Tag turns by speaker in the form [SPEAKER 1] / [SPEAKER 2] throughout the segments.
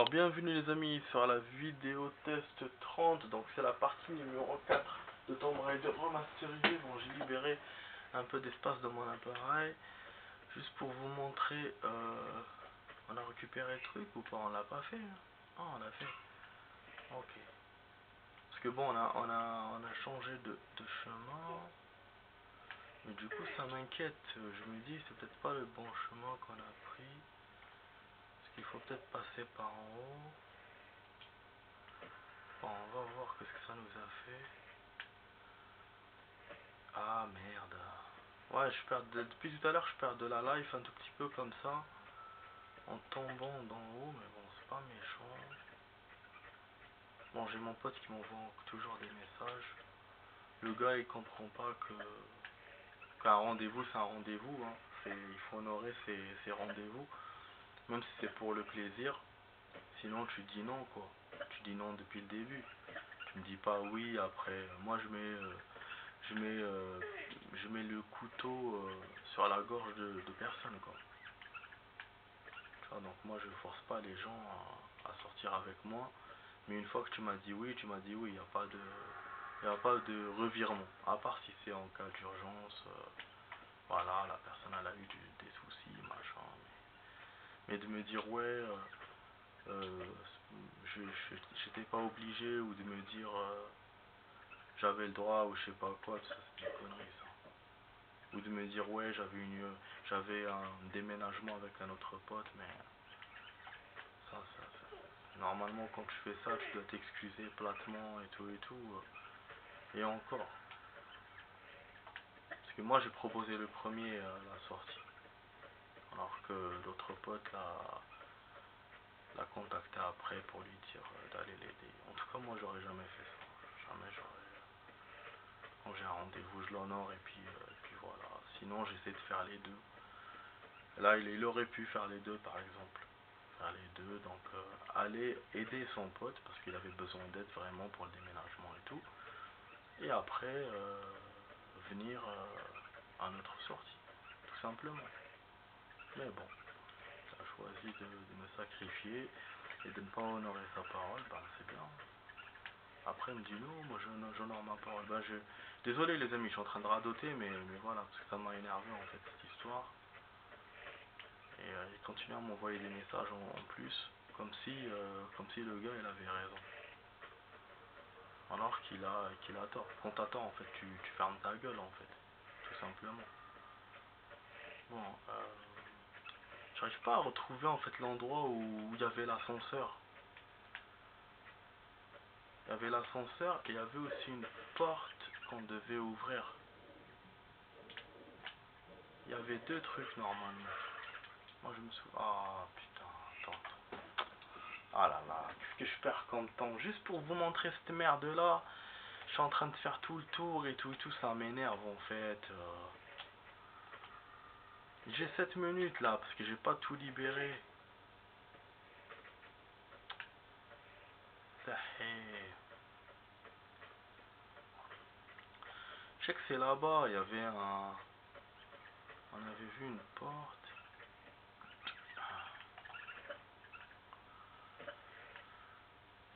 [SPEAKER 1] Alors, bienvenue les amis sur la vidéo test 30, donc c'est la partie numéro 4 de Tomb Raider remasterisé. Bon, j'ai libéré un peu d'espace dans mon appareil, juste pour vous montrer, on a récupéré le truc ou pas, on l'a pas fait, hein. Ah, on l'a fait, ok. Parce que bon, on a changé de chemin, mais du coup ça m'inquiète, je me dis c'est peut-être pas le bon chemin qu'on a pris. Il faut peut-être passer par en haut. Bon, on va voir qu'est-ce que ça nous a fait. Ah merde. Ouais, depuis tout à l'heure, je perds de la life un tout petit peu comme ça. En tombant d'en haut, mais bon, c'est pas méchant. Bon, j'ai mon pote qui m'envoie toujours des messages. Le gars, il comprend pas qu'un rendez-vous, c'est un rendez-vous, hein. Il faut honorer ses rendez-vous. Même si c'est pour le plaisir. Sinon, tu dis non, quoi. Tu dis non depuis le début. Tu me dis pas oui après. Moi je mets le couteau sur la gorge de personne, quoi. Tu vois, donc moi je force pas les gens à sortir avec moi. Mais une fois que tu m'as dit oui, tu m'as dit oui. Il n'y a pas de revirement. À part si c'est en cas d'urgence. Voilà, la personne elle a eu des soucis, machin. Mais de me dire ouais. Euh, J'étais pas obligé, ou de me dire j'avais le droit, ou je sais pas quoi, ça c'est des conneries ça. Ou de me dire ouais j'avais un déménagement avec un autre pote, mais normalement quand tu fais ça tu dois t'excuser platement et tout, et encore. Parce que moi j'ai proposé le premier à la sortie, alors que l'autre pote l'a contacté après pour lui dire d'aller l'aider. En tout cas moi j'aurais jamais fait ça, jamais j'aurais. Quand j'ai un rendez-vous je l'honore, et puis voilà. Sinon j'essaie de faire les deux. Là il aurait pu faire les deux par exemple. Faire les deux, donc aller aider son pote parce qu'il avait besoin d'aide vraiment pour le déménagement et tout. Et après venir à notre sortie, tout simplement. Mais bon, il a choisi de me sacrifier et de ne pas honorer sa parole, bah c'est bien. Après il me dit non, moi j'honore ma parole. Désolé les amis, je suis en train de radoter, mais voilà, parce que ça m'a énervé en fait cette histoire. Et il continue à m'envoyer des messages en plus, comme si le gars il avait raison. Alors qu'il a tort. Quand t'as tort, en fait, tu fermes ta gueule, en fait, tout simplement. Bon, j'arrive pas à retrouver en fait l'endroit où il y avait l'ascenseur. Il y avait l'ascenseur et il y avait aussi une porte qu'on devait ouvrir. Il y avait deux trucs normalement. Moi je me souviens. Ah putain, attends. Ah là là, qu'est-ce que je perds comme temps. Juste pour vous montrer cette merde là. Je suis en train de faire tout le tour et tout, ça m'énerve en fait. J'ai 7 minutes là parce que j'ai pas tout libéré. Je sais que c'est là-bas, il y avait un. On avait vu une porte.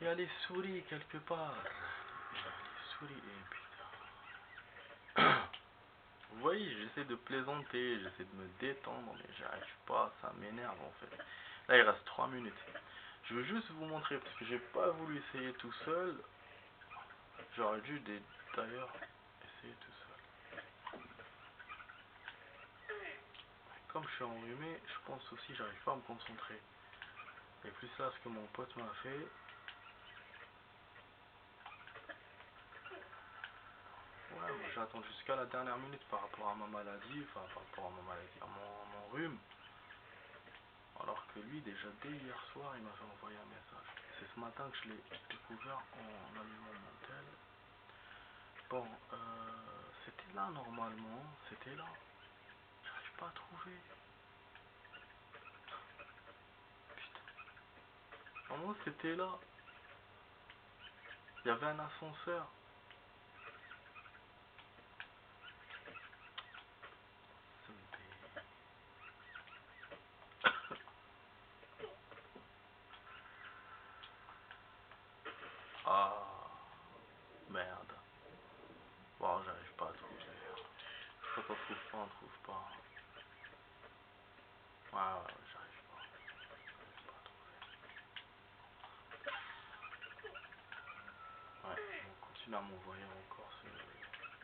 [SPEAKER 1] Il y a les souris quelque part. Il y a les souris, putain. Vous voyez, j'essaie de plaisanter, j'essaie de me détendre, mais j'arrive pas, ça m'énerve en fait. Là il reste 3 minutes. Je veux juste vous montrer parce que j'ai pas voulu essayer tout seul. J'aurais dû d'ailleurs essayer tout seul. Comme je suis enrhumé, je pense aussi j'arrive pas à me concentrer. Et plus là ce que mon pote m'a fait. Ouais, moi j'attends jusqu'à la dernière minute par rapport à ma maladie, enfin par rapport à ma maladie, à mon rhume. Alors que lui déjà dès hier soir il m'avait envoyé un message. C'est ce matin que je l'ai découvert en allumant mon tel. Bon, c'était là normalement, c'était là. J'arrive pas à trouver. Putain. Normalement c'était là. Il y avait un ascenseur. à m'envoyer encore ce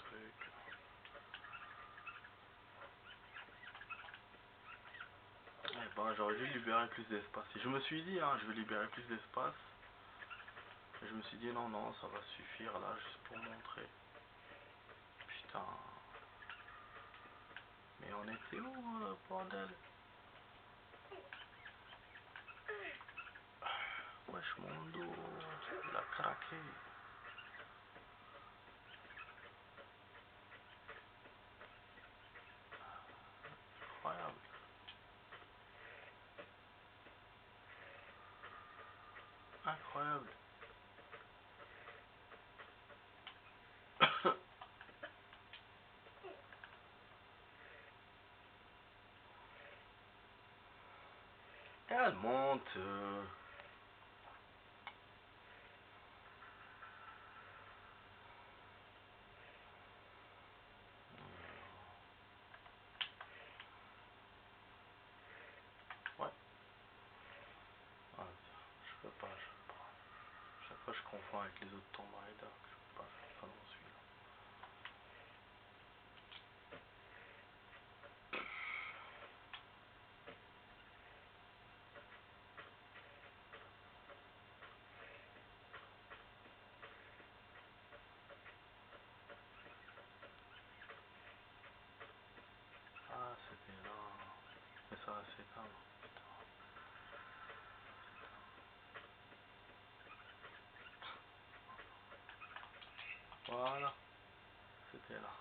[SPEAKER 1] truc. Eh ben, j'aurais dû libérer plus d'espace. Et je me suis dit, hein, je vais libérer plus d'espace. Et je me suis dit, non, non, ça va suffire là, juste pour montrer. Putain. Mais on était où, bordel? Wesh, mon dos, il a craqué. Incroyable. Incroyable. Et elle monte. Ouais. Ah, je peux pas. Chaque fois je confonds avec les autres Tomb Raider. Je peux pas faire ça dans celui-là. Ah, c'était là. Mais ça va s'éteindre. Voilà. C'était là.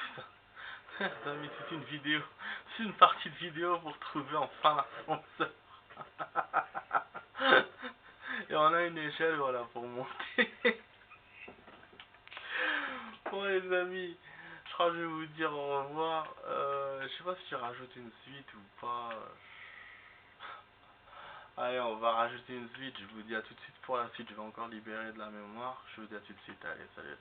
[SPEAKER 1] Putain. Amis, c'est une vidéo. C'est une partie de vidéo pour trouver enfin l'ascenseur. Et on a une échelle, voilà, pour monter. Bon les amis, je crois que je vais vous dire au revoir. Je sais pas si je rajoute une suite ou pas. Allez, on va rajouter une suite. Je vous dis à tout de suite pour la suite. Je vais encore libérer de la mémoire. Je vous dis à tout de suite. Allez, salut.